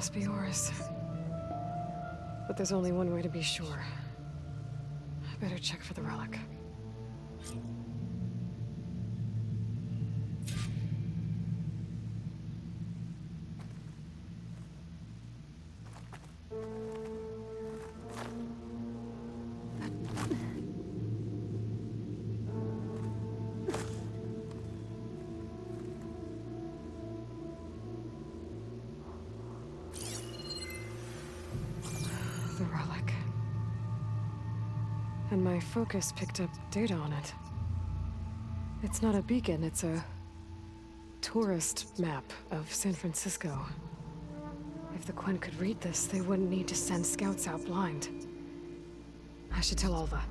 Must be Horus. But there's only one way to be sure. I better check for the relic. The relic. And my focus picked up data on it. It's not a beacon, it's a tourist map of San Francisco. If the Quen could read this, they wouldn't need to send scouts out blind. I should tell Alva.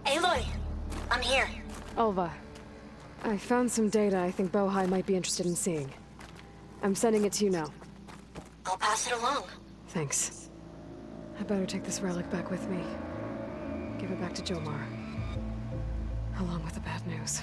Aloy! I'm here. Alva, I found some data I think Bohai might be interested in seeing. I'm sending it to you now. I'll pass it along. Thanks. I better take this relic back with me. Give it back to Jomar. Along with the bad news.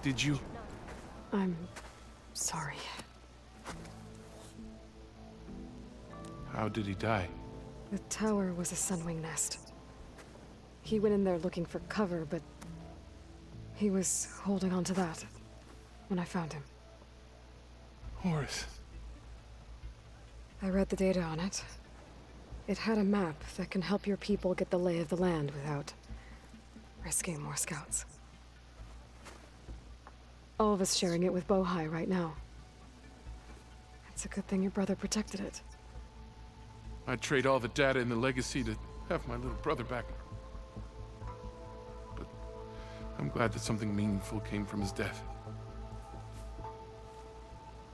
Did you? I'm sorry. How did he die? The tower was a sunwing nest. He went in there looking for cover, but he was holding on to that when I found him. Horace. I read the data on it. It had a map that can help your people get the lay of the land without risking more scouts. All of us sharing it with Bohai right now. It's a good thing your brother protected it. I'd trade all the data in the legacy to have my little brother back. But I'm glad that something meaningful came from his death.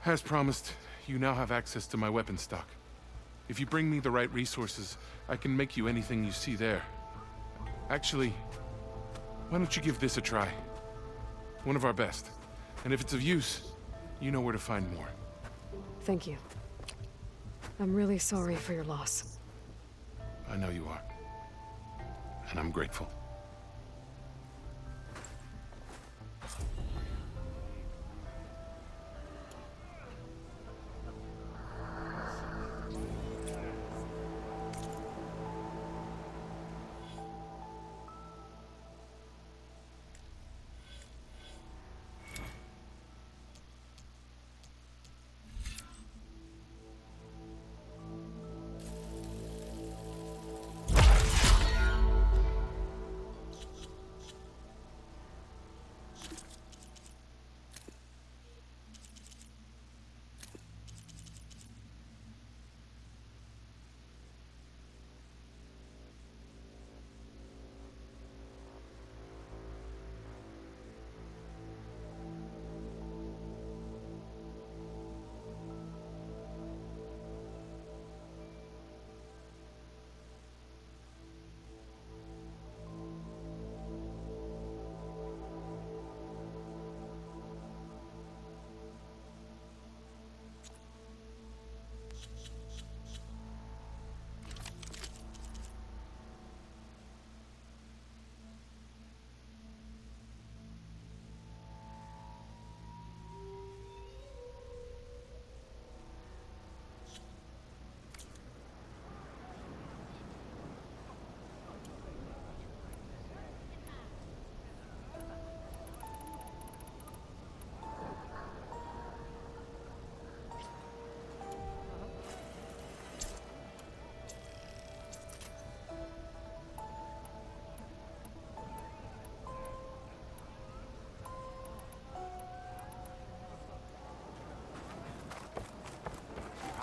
As promised, you now have access to my weapon stock. If you bring me the right resources, I can make you anything you see there. Actually, why don't you give this a try? One of our best. And if it's of use, you know where to find more. Thank you. I'm really sorry for your loss. I know you are. And I'm grateful.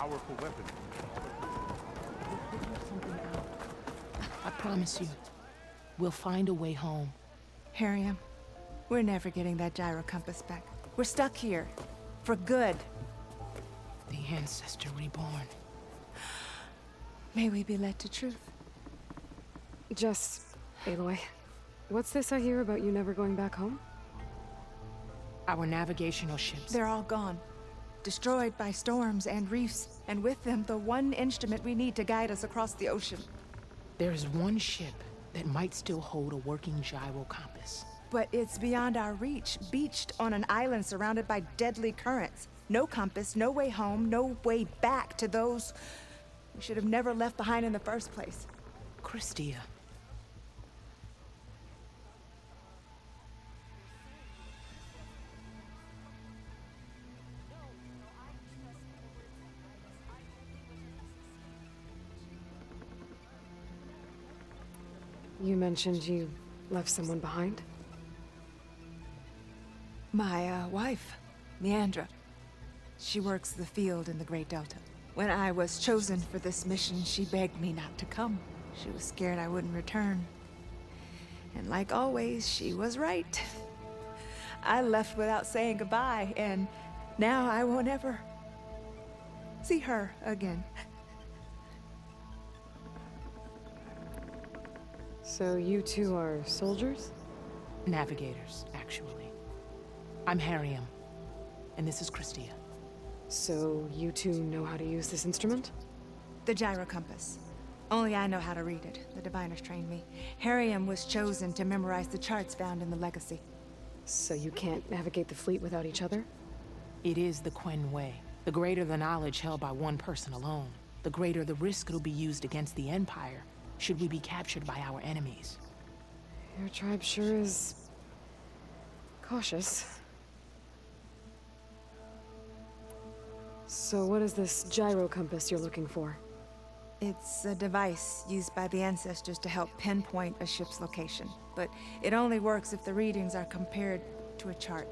Powerful weapon. We'll figure something out. I promise you, we'll find a way home. Harriam, we're never getting that gyro compass back. We're stuck here. For good. The ancestor reborn. May we be led to truth. Jess, Aloy, what's this I hear about you never going back home? Our navigational ships. They're all gone. Destroyed by storms and reefs, and with them the one instrument we need to guide us across the ocean. There is one ship that might still hold a working gyro compass. But it's beyond our reach, beached on an island surrounded by deadly currents. No compass, no way home, no way back to those we should have never left behind in the first place. Christia. You mentioned you left someone behind? My wife, Leandra. She works the field in the Great Delta. When I was chosen for this mission, she begged me not to come. She was scared I wouldn't return. And like always, she was right. I left without saying goodbye, and now I won't ever see her again. So you two are soldiers? Navigators, actually. I'm Harriam, and this is Christia. So you two know how to use this instrument? The gyro compass. Only I know how to read it. The diviners trained me. Harriam was chosen to memorize the charts found in the legacy. So you can't navigate the fleet without each other? It is the Quen way. The greater the knowledge held by one person alone, the greater the risk it'll be used against the Empire, should we be captured by our enemies. Your tribe sure is... cautious. So what is this gyro compass you're looking for? It's a device used by the ancestors to help pinpoint a ship's location. But it only works if the readings are compared to a chart.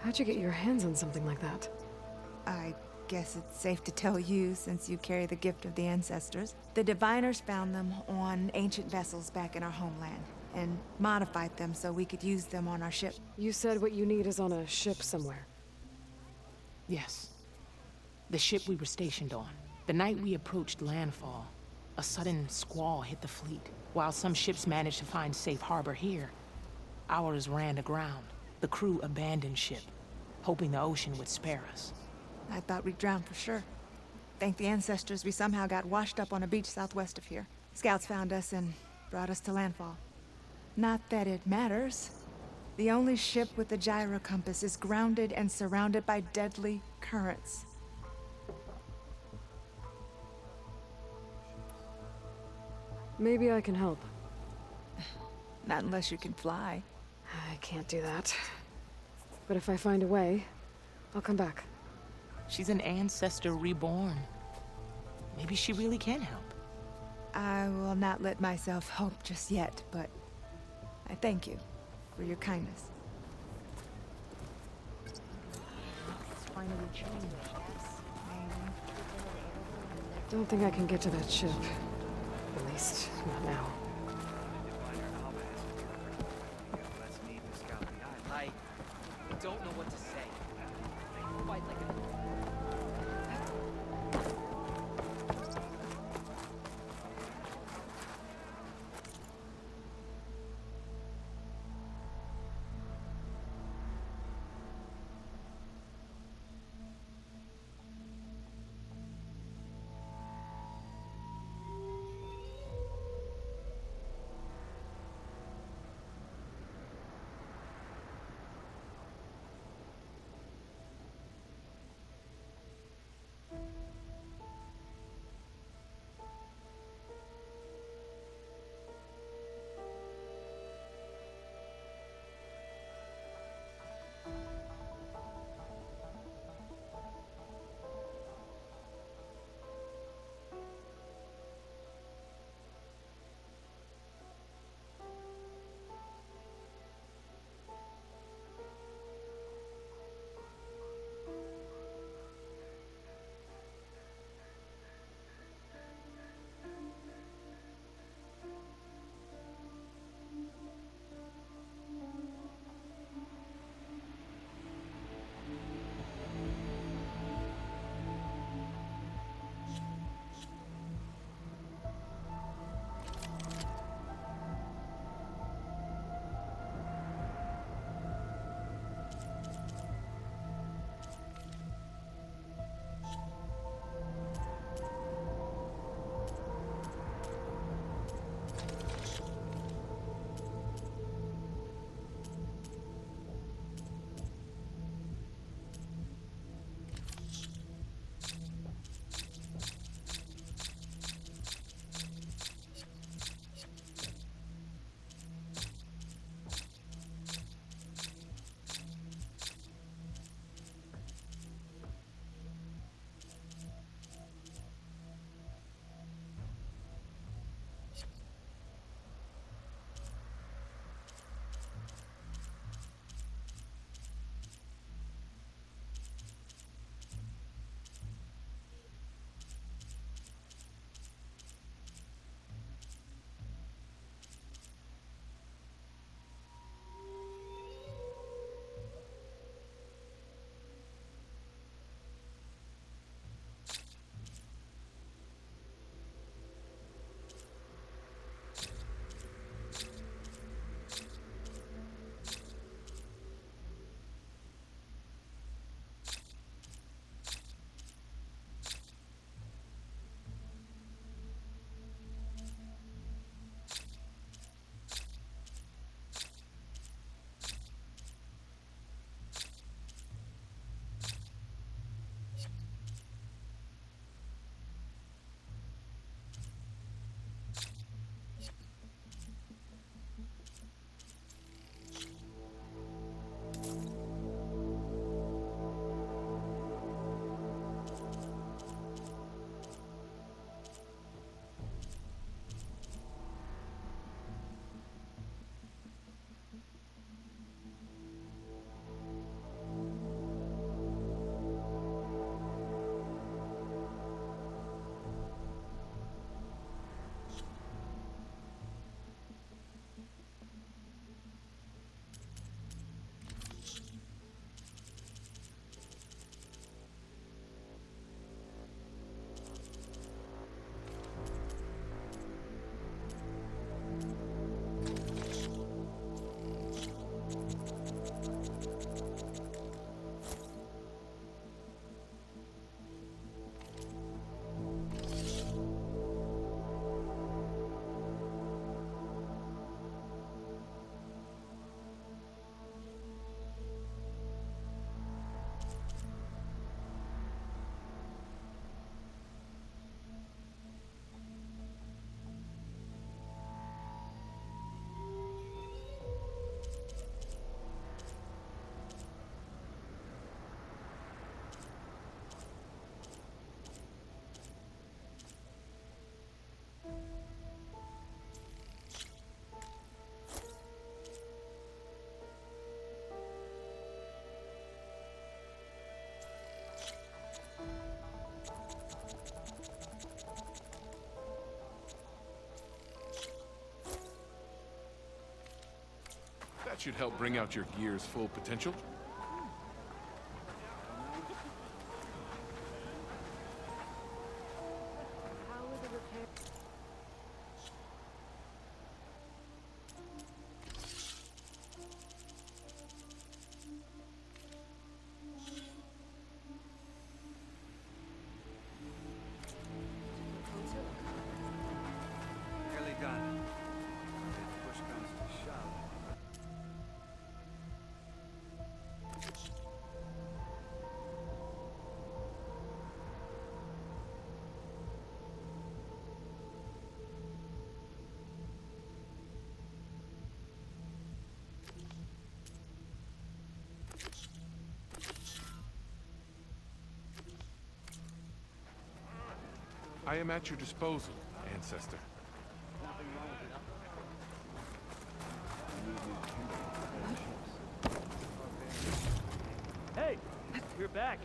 How'd you get your hands on something like that? I guess it's safe to tell you, since you carry the gift of the ancestors. The diviners found them on ancient vessels back in our homeland, and modified them so we could use them on our ship. You said what you need is on a ship somewhere. Yes. The ship we were stationed on. The night we approached landfall, a sudden squall hit the fleet. While some ships managed to find safe harbor here, ours ran aground. The crew abandoned ship, hoping the ocean would spare us. I thought we'd drown for sure. Thank the ancestors we somehow got washed up on a beach southwest of here. Scouts found us and brought us to landfall. Not that it matters. The only ship with the gyro compass is grounded and surrounded by deadly currents. Maybe I can help. Not unless you can fly. I can't do that. But if I find a way, I'll come back. She's an ancestor reborn. Maybe she really can help. I will not let myself hope just yet, but I thank you for your kindness. It's finally changed. Don't think I can get to that ship. At least, not now. I don't know what to say. Quite like a... should help bring out your gear's full potential. Nearly done. If push comes to shove. I am at your disposal, Ancestor. Hey, you're back.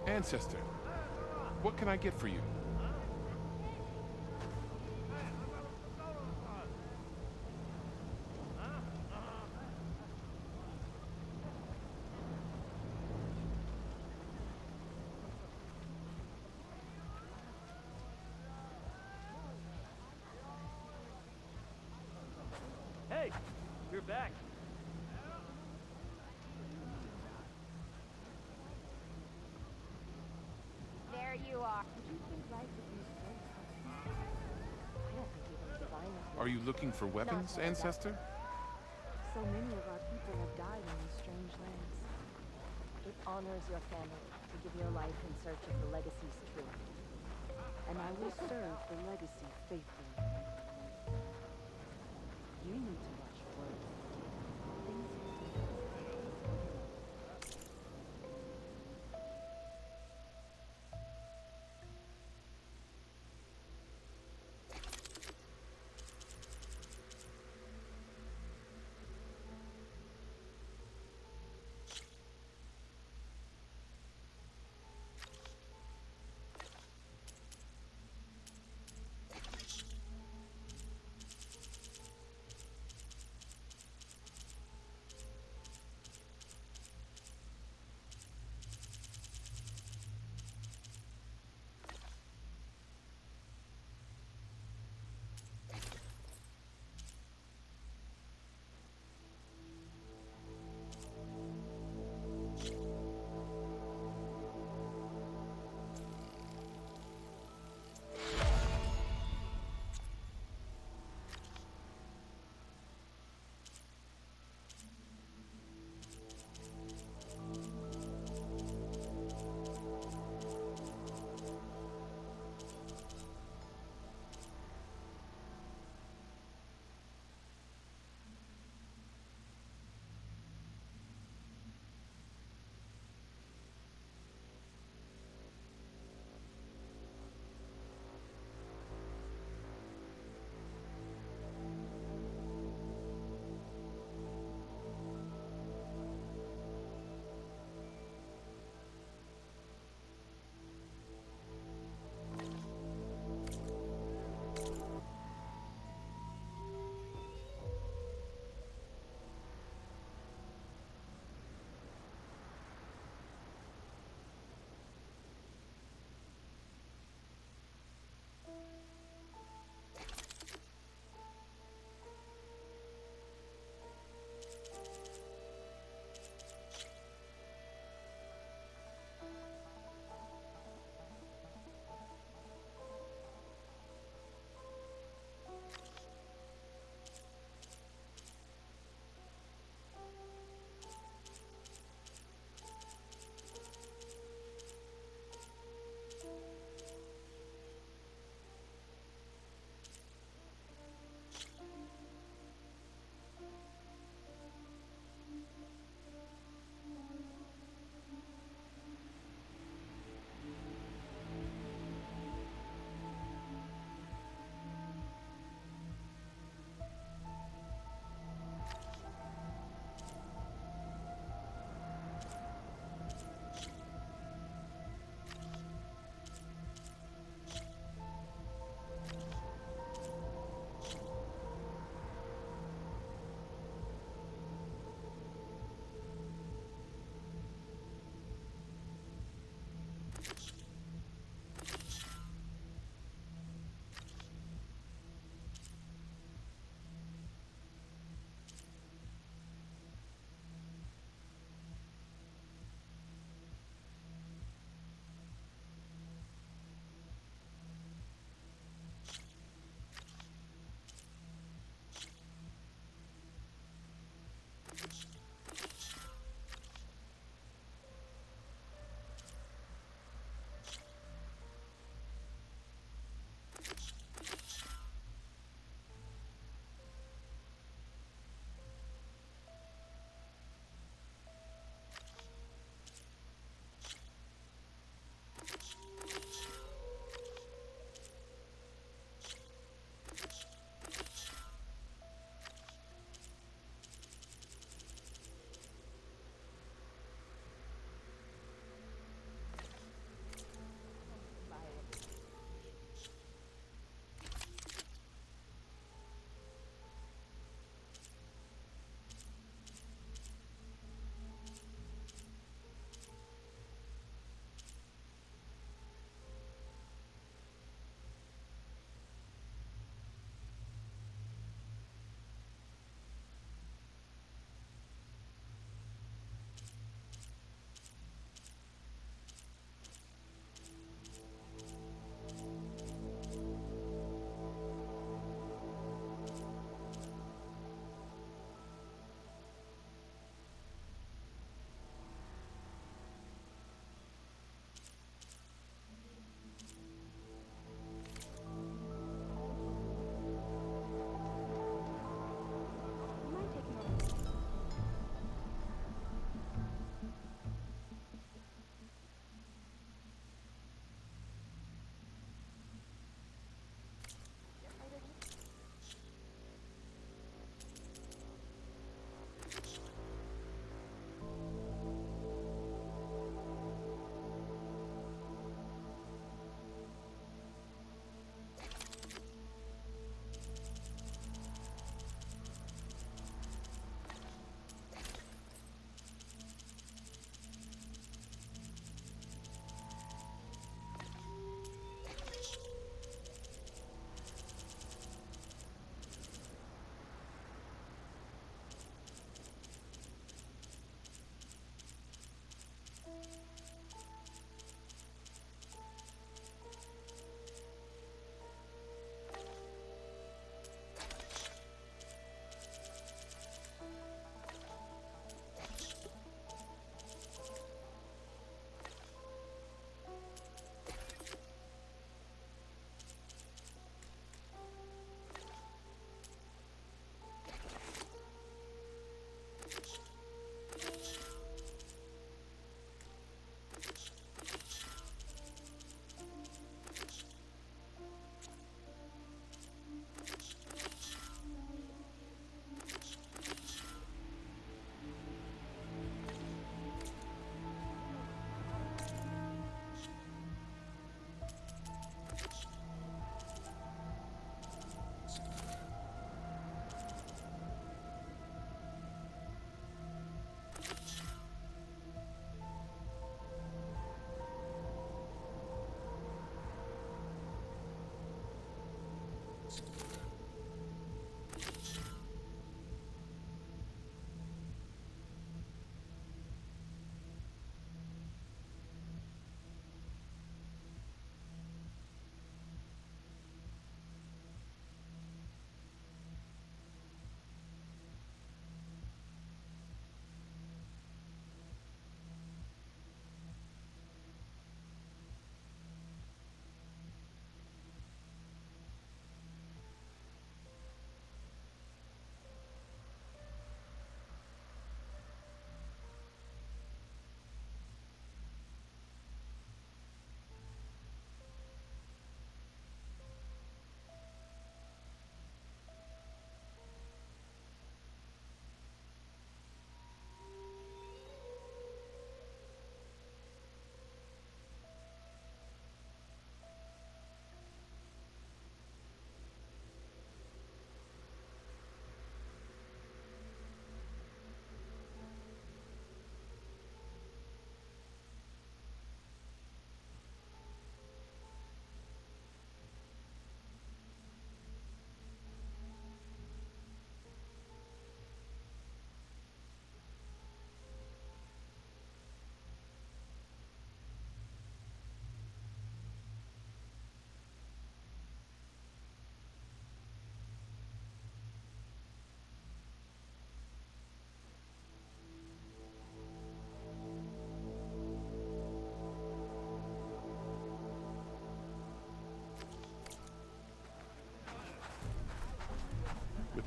Ancestor, what can I get for you? Hey, you're back. There you are. Would you think life would be so tough? I don't think even diviners Are you looking for weapons, Not Ancestor? So many of our people have died in these strange lands. It honors your family to give your life in search of the legacy's truth. And I will serve the legacy faithfully. You need to watch your words.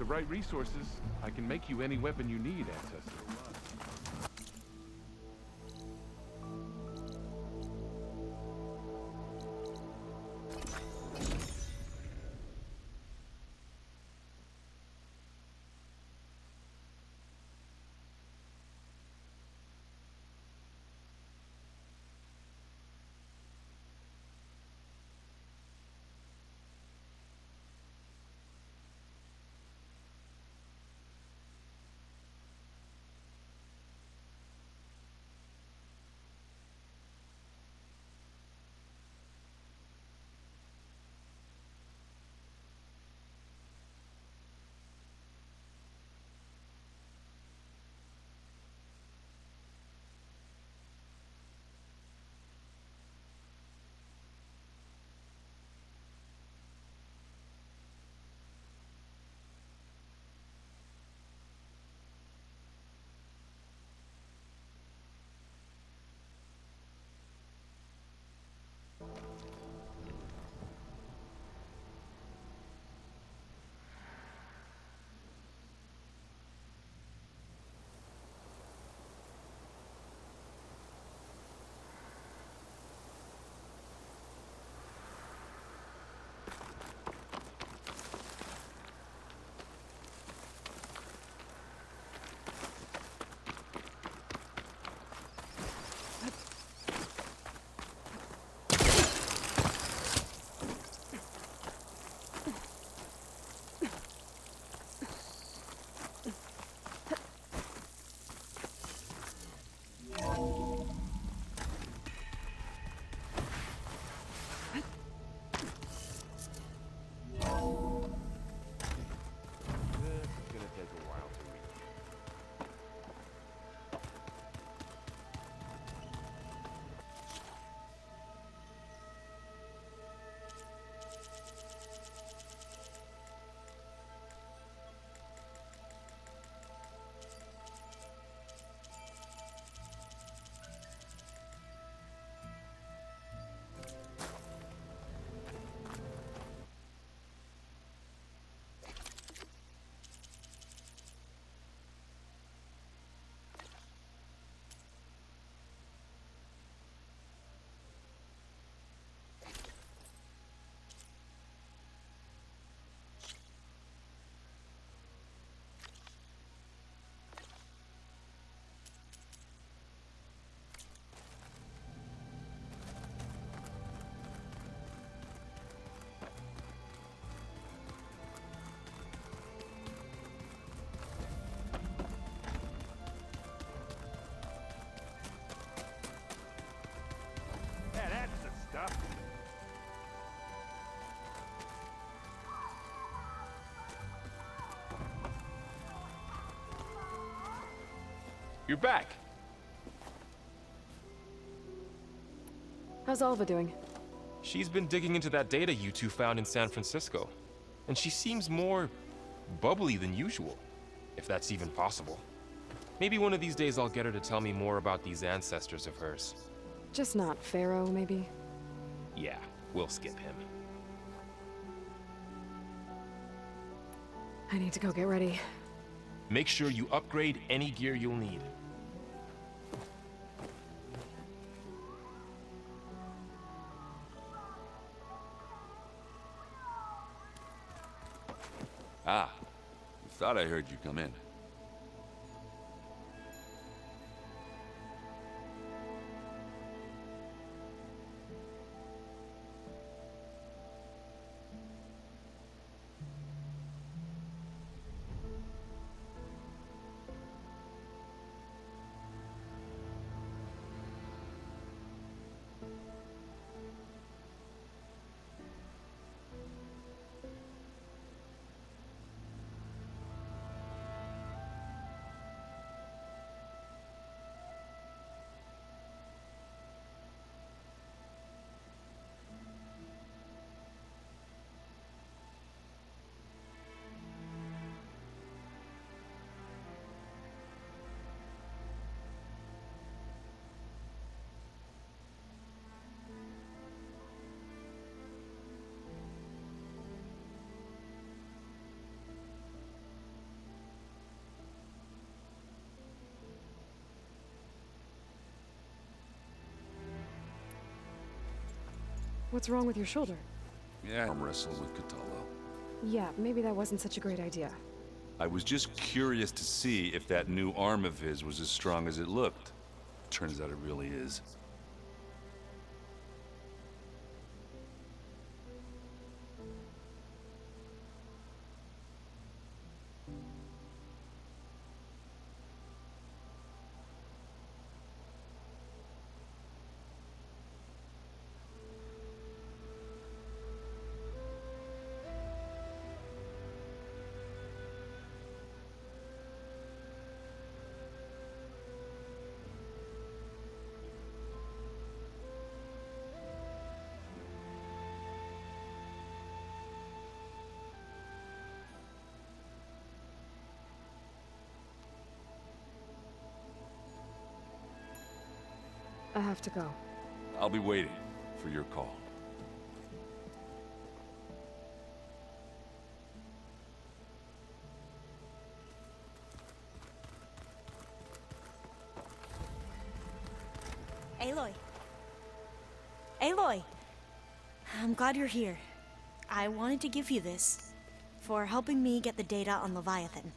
the right resources, I can make you any weapon you need, Ancestor. You're back. How's Alva doing? She's been digging into that data you two found in San Francisco. And she seems more bubbly than usual, if that's even possible. Maybe one of these days I'll get her to tell me more about these ancestors of hers. Just not Pharaoh, maybe? Yeah, we'll skip him. I need to go get ready. Make sure you upgrade any gear you'll need. Ah, thought I heard you come in. What's wrong with your shoulder? Yeah, I'm wrestling with Cthulhu. Yeah, maybe that wasn't such a great idea. I was just curious to see if that new arm of his was as strong as it looked. Turns out it really is. I have to go. I'll be waiting for your call. Aloy. Aloy! I'm glad you're here. I wanted to give you this for helping me get the data on Leviathan.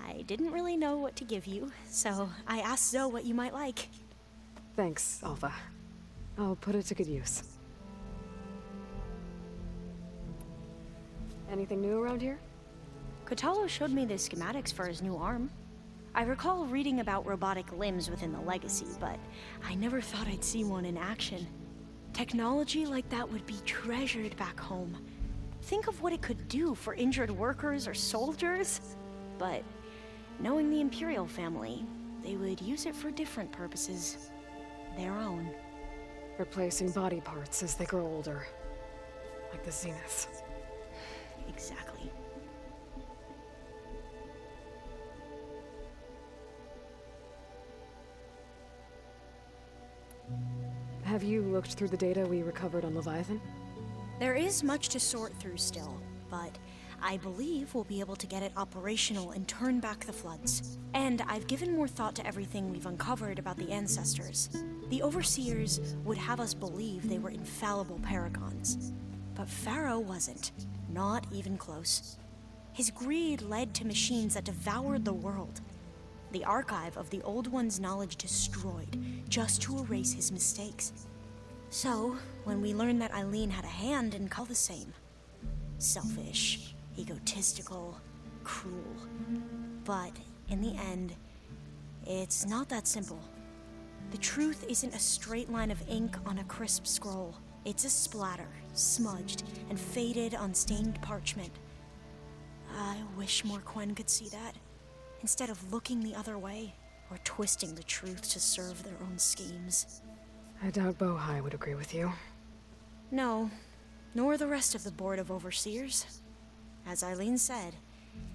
I didn't really know what to give you, so I asked Zoe what you might like. Thanks, Alpha. I'll put it to good use. Anything new around here? Kotallo showed me the schematics for his new arm. I recall reading about robotic limbs within the Legacy, but I never thought I'd see one in action. Technology like that would be treasured back home. Think of what it could do for injured workers or soldiers. But knowing the Imperial family, they would use it for different purposes. Their own. Replacing body parts as they grow older. Like the Zeniths. Exactly. Have you looked through the data we recovered on Leviathan? There is much to sort through still, but I believe we'll be able to get it operational and turn back the floods. And I've given more thought to everything we've uncovered about the ancestors. The Overseers would have us believe they were infallible paragons. But Pharaoh wasn't. Not even close. His greed led to machines that devoured the world. The archive of the Old One's knowledge destroyed, just to erase his mistakes. So, when we learned that Eileen had a hand in all the same. Selfish, egotistical, cruel. But, in the end, it's not that simple. The truth isn't a straight line of ink on a crisp scroll. It's a splatter, smudged, and faded on stained parchment. I wish more Quen could see that, instead of looking the other way, or twisting the truth to serve their own schemes. I doubt Bohai would agree with you. No, nor the rest of the Board of Overseers. As Eileen said,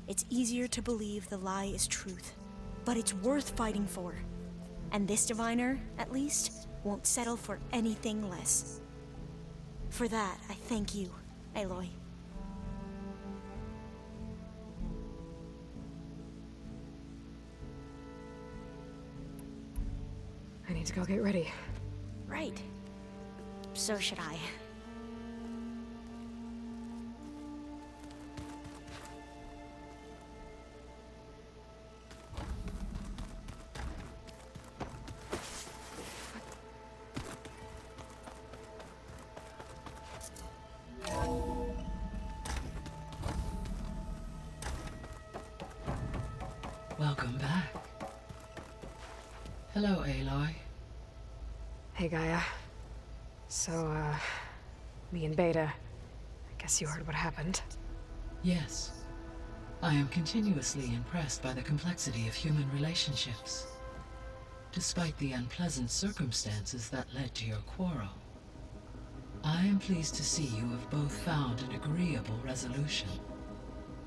it's easier to believe the lie is truth, but it's worth fighting for. And this diviner, at least, won't settle for anything less. For that, I thank you, Aloy. I need to go get ready. Right. So should I. Welcome back. Hello, Aloy. Hey, Gaia. So, me and Beta, I guess you heard what happened. Yes. I am continuously impressed by the complexity of human relationships. Despite the unpleasant circumstances that led to your quarrel, I am pleased to see you have both found an agreeable resolution.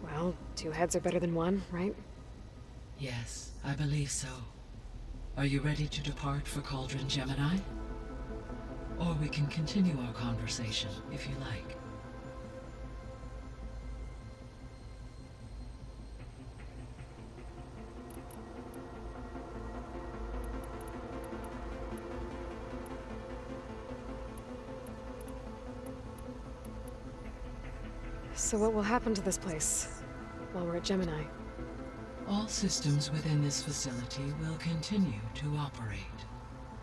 Well, two heads are better than one, right? Yes, I believe so. Are you ready to depart for Cauldron Gemini? Or we can continue our conversation, if you like. So what will happen to this place while we're at Gemini? All systems within this facility will continue to operate.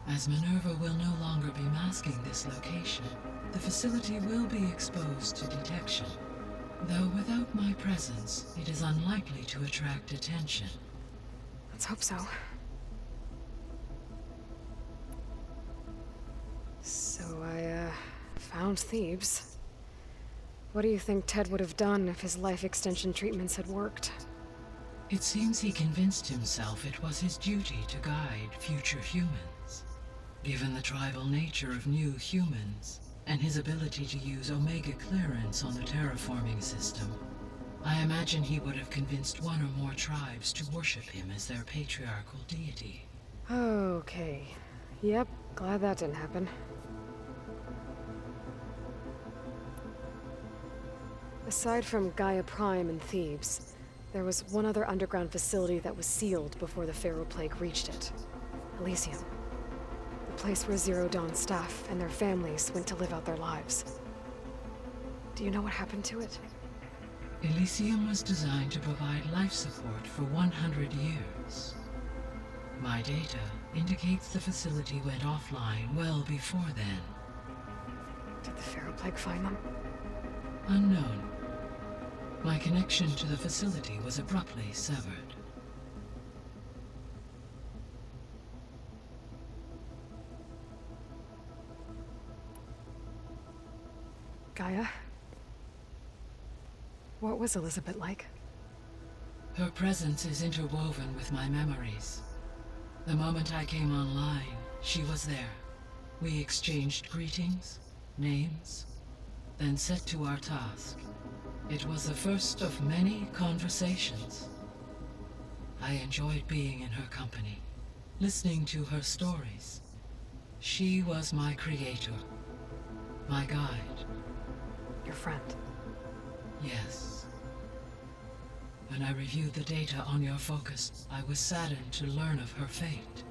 As Minerva will no longer be masking this location, the facility will be exposed to detection. Though without my presence, it is unlikely to attract attention. Let's hope so. So I, found Thebes. What do you think Ted would have done if his life extension treatments had worked? It seems he convinced himself it was his duty to guide future humans. Given the tribal nature of new humans, and his ability to use Omega clearance on the terraforming system, I imagine he would have convinced one or more tribes to worship him as their patriarchal deity. Okay. Yep, glad that didn't happen. Aside from Gaia Prime and Thebes, there was one other underground facility that was sealed before the Pharaoh Plague reached it. Elysium. The place where Zero Dawn staff and their families went to live out their lives. Do you know what happened to it? Elysium was designed to provide life support for 100 years. My data indicates the facility went offline well before then. Did the Pharaoh Plague find them? Unknown. My connection to the facility was abruptly severed. Gaia? What was Elizabeth like? Her presence is interwoven with my memories. The moment I came online, she was there. We exchanged greetings, names, then set to our task. It was the first of many conversations. I enjoyed being in her company, listening to her stories. She was my creator, my guide. Your friend. Yes. When I reviewed the data on your focus, I was saddened to learn of her fate,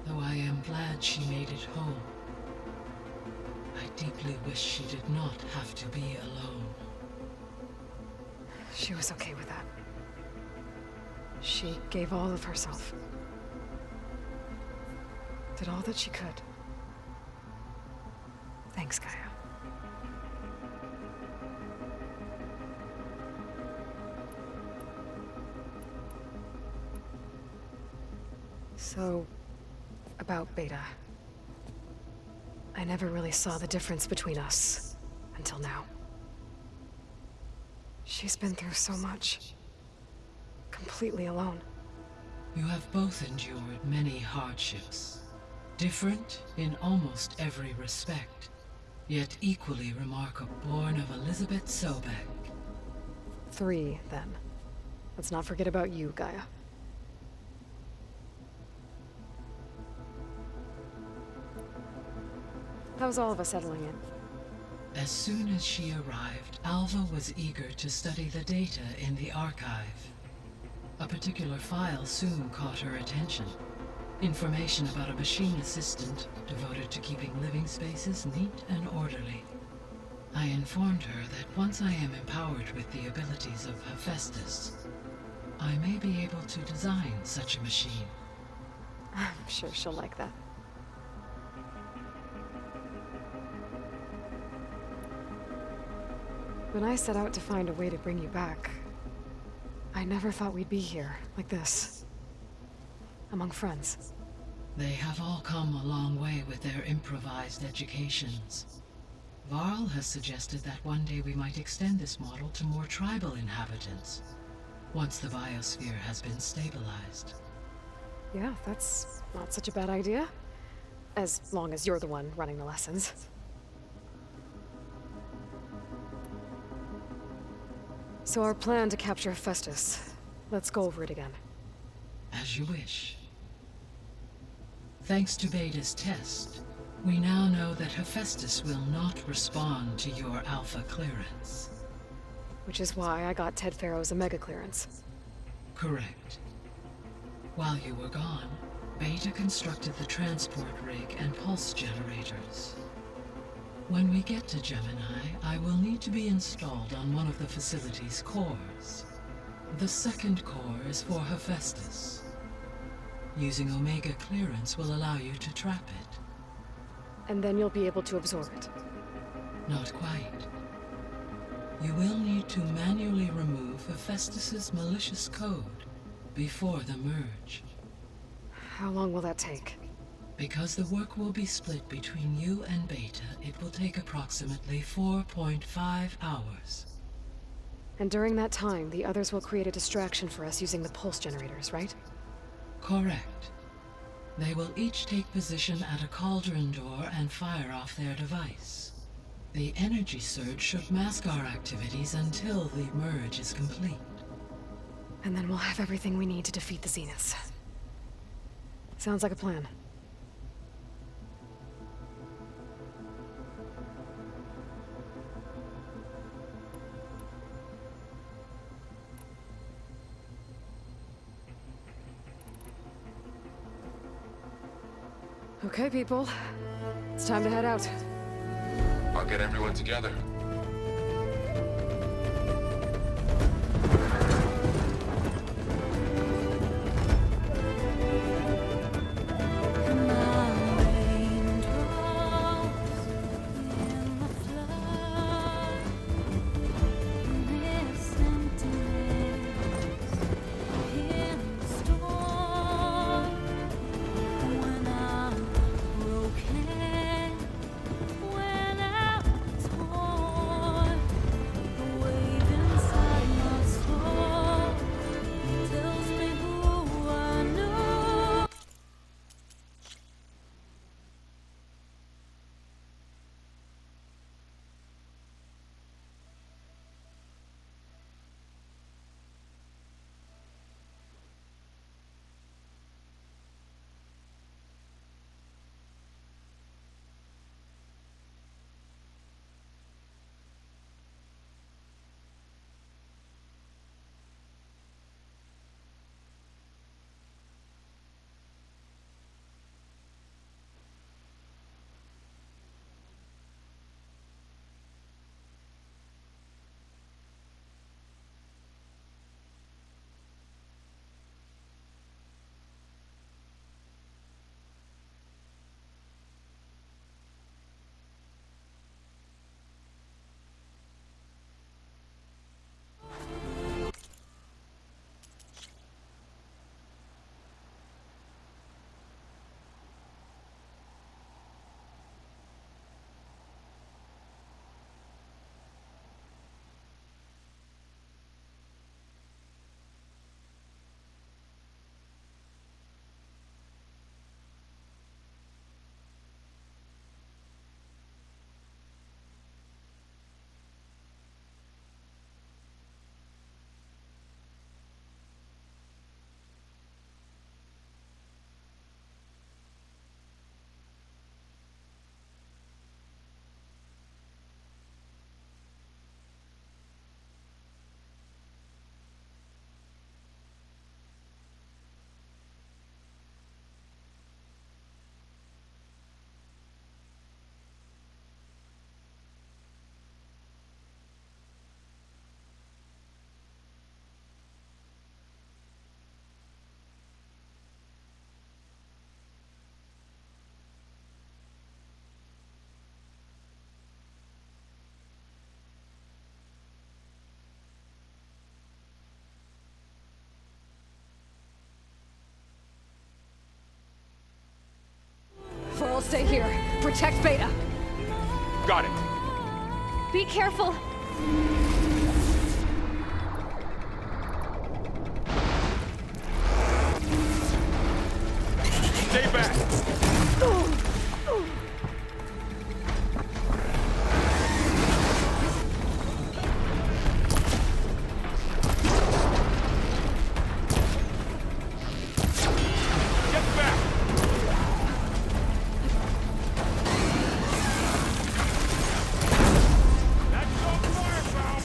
though I am glad she made it home. I deeply wish she did not have to be alone. She was okay with that. She gave all of herself. Did all that she could. Thanks, Gaia. So, about Beta. I never really saw the difference between us, until now. She's been through so much. Completely alone. You have both endured many hardships. Different in almost every respect, yet equally remarkable. Born of Elizabeth Sobek. 3, then. Let's not forget about you, Gaia. How's all of us settling in? As soon as she arrived, Alva was eager to study the data in the archive. A particular file soon caught her attention. Information about a machine assistant devoted to keeping living spaces neat and orderly. I informed her that once I am empowered with the abilities of Hephaestus, I may be able to design such a machine. I'm sure she'll like that. When I set out to find a way to bring you back, I never thought we'd be here, like this. Among friends. They have all come a long way with their improvised educations. Varl has suggested that one day we might extend this model to more tribal inhabitants, once the biosphere has been stabilized. Yeah, that's not such a bad idea. As long as you're the one running the lessons. So our plan to capture Hephaestus. Let's go over it again. As you wish. Thanks to Beta's test, we now know that Hephaestus will not respond to your Alpha clearance. Which is why I got Ted Pharaoh's Omega clearance. Correct. While you were gone, Beta constructed the transport rig and pulse generators. When we get to Gemini, I will need to be installed on one of the facility's cores. The second core is for Hephaestus. Using Omega clearance will allow you to trap it. And then you'll be able to absorb it. Not quite. You will need to manually remove Hephaestus's malicious code before the merge. How long will that take? Because the work will be split between you and Beta, it will take approximately 4.5 hours. And during that time, the others will create a distraction for us using the pulse generators, right? Correct. They will each take position at a cauldron door and fire off their device. The energy surge should mask our activities until the merge is complete. And then we'll have everything we need to defeat the Zeniths. Sounds like a plan. Okay, people. It's time to head out. I'll get everyone together. I'll stay here. Protect Beta. Got it. Be careful. Stay back.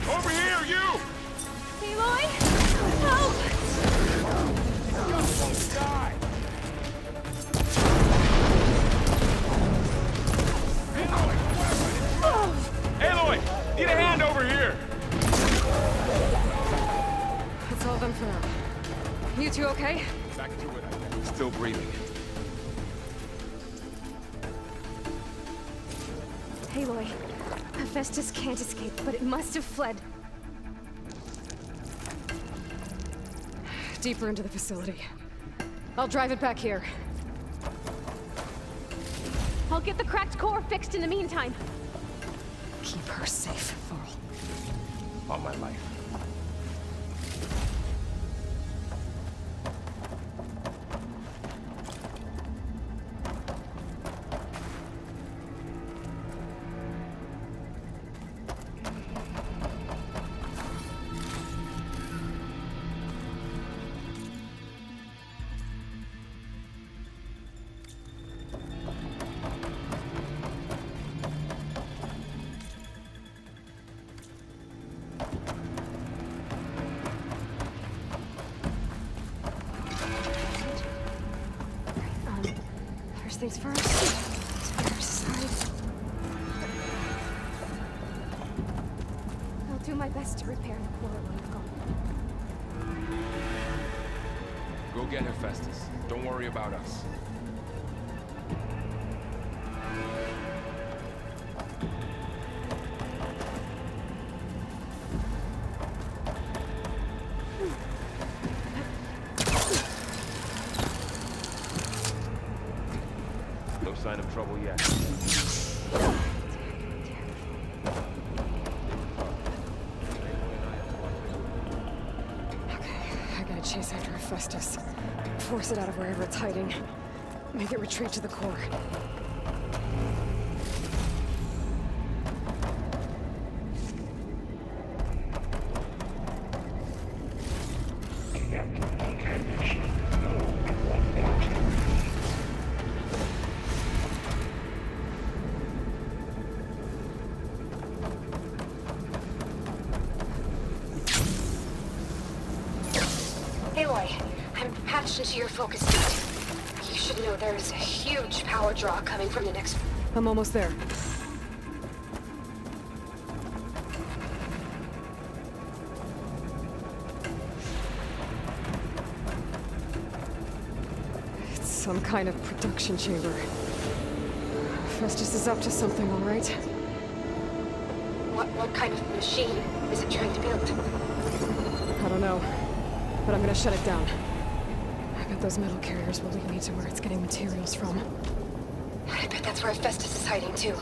Over here! Still breathing. Aloy, Hephaestus can't escape, but it must have fled. Deeper into the facility. I'll drive it back here. I'll get the cracked core fixed in the meantime. Keep her safe, Varl. All my life. First things first. Spare side. I'll do my best to repair the core when you've gone. Go get Hephaestus. Don't worry about us. No sign of trouble yet. I gotta chase after Hephaestus. Force it out of wherever it's hiding. Make it retreat to the core. Aloy, I'm patched into your focus feed. You should know there's a huge power draw coming from the next... I'm almost there. It's some kind of production chamber. Festus is up to something, all right? What kind of machine is it trying to build? I don't know, but I'm gonna shut it down. I bet those metal carriers will lead me to where it's getting materials from. I bet that's where Hephaestus is hiding, too.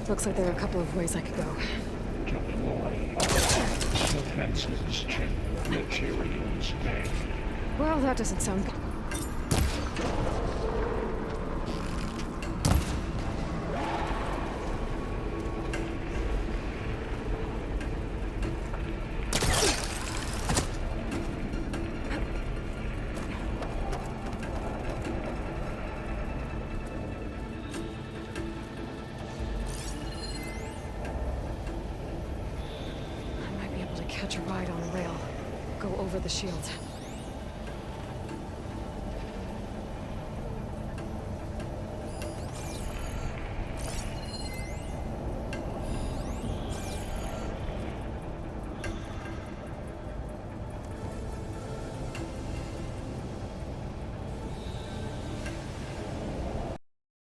Looks like there are a couple of ways I could go. defenses check materials bank. Well, that doesn't sound good. I might be able to catch a ride on a rail. Go over the shield.